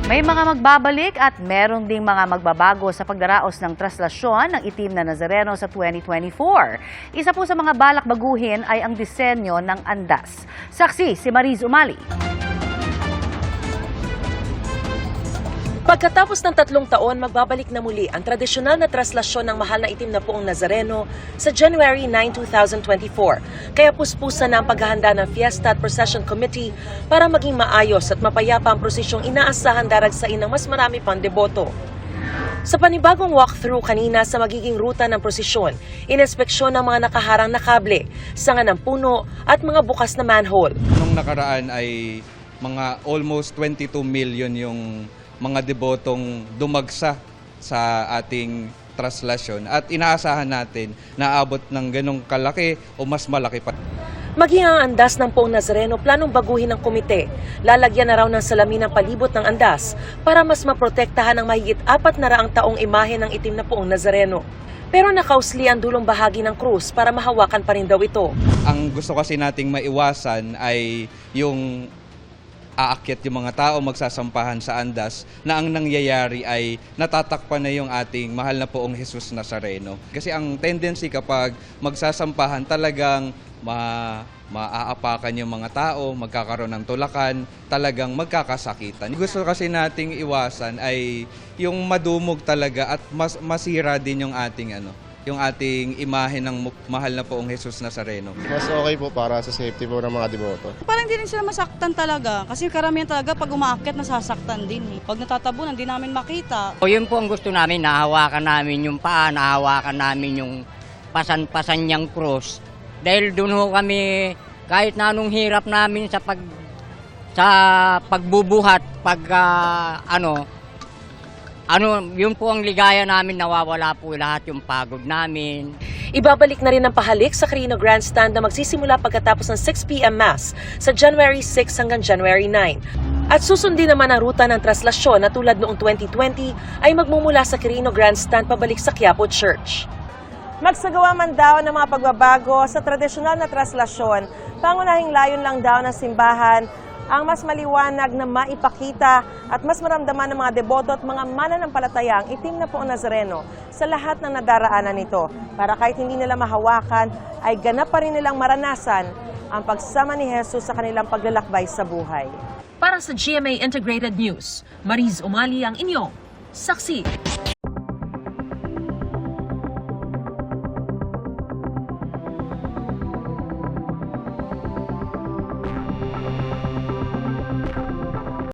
May mga magbabalik at meron ding mga magbabago sa pagdaraos ng traslasyon ng itim na Nazareno sa 2024. Isa po sa mga balak baguhin ay ang disenyo ng andas. Saksi si Mariz Umali. Pagkatapos ng 3 taon, magbabalik na muli ang tradisyonal na traslasyon ng mahal na itim na poong Nazareno sa January 9, 2024. Kaya puspusan na ang paghahanda ng Fiesta at Procession Committee para maging maayos at mapayapa ang prosesyong inaasahan daragsain ng mas marami pang deboto. Sa panibagong walkthrough kanina sa magiging ruta ng prosesyon, ininspeksyon ng mga nakaharang na kable, sanga ng puno at mga bukas na manhole. Nung nakaraan ay mga almost 22 million yung mga debotong dumagsa sa ating traslasyon at inaasahan natin na abot ng ganong kalaki o mas malaki pa. Maging ang andas ng poong Nazareno planong baguhin ng komite. Lalagyan na raw ng salamin ang palibot ng andas para mas maprotektahan ang mahigit 400 taong imahe ng itim na poong Nazareno. Pero nakausli ang dulong bahagi ng krus para mahawakan pa rin daw ito. Ang gusto kasi nating maiwasan ay yung aakyat yung mga tao magsasampahan sa andas na ang nangyayari ay natatakpan na yung ating mahal na poong Jesus Nazareno. Kasi ang tendency kapag magsasampahan talagang maaapakan yung mga tao, magkakaroon ng tulakan, talagang magkakasakitan. Gusto kasi nating iwasan ay yung madumog talaga at masira din yung ating imahe ng mahal na poong Jesus Nazareno. Mas okay po para sa safety po ng mga deboto. Parang hindi rin sila masaktan talaga kasi karamihan talaga pag umaakyat nasasaktan din. Pag natatabunan, hindi namin makita. O yun po ang gusto namin, nahawakan namin yung paa, nahawakan namin yung pasan-pasan niyang cross. Dahil doon ho kami, kahit na anong hirap namin sa pagbubuhat, yun po ang ligaya namin, nawawala po lahat yung pagod namin. Ibabalik na rin ang pahalik sa Quirino Grandstand na magsisimula pagkatapos ng 6 p.m. Mass sa January 6 hanggang January 9. At susundin naman ang ruta ng traslasyon na tulad noong 2020 ay magmumula sa Quirino Grandstand pabalik sa Quiapo Church. Magsagawa man daw ng mga pagbabago sa tradisyonal na traslasyon, pangunahing layon lang daw ng simbahan ang mas maliwanag na maipakita at mas maramdaman ng mga deboto at mga mananampalataya ang itim na poong Nazareno sa lahat ng nadaraanan nito. Para kahit hindi nila mahawakan, ay ganap pa rin nilang maranasan ang pagsama ni Jesus sa kanilang paglalakbay sa buhay. Para sa GMA Integrated News, Mariz Umali ang inyong saksi.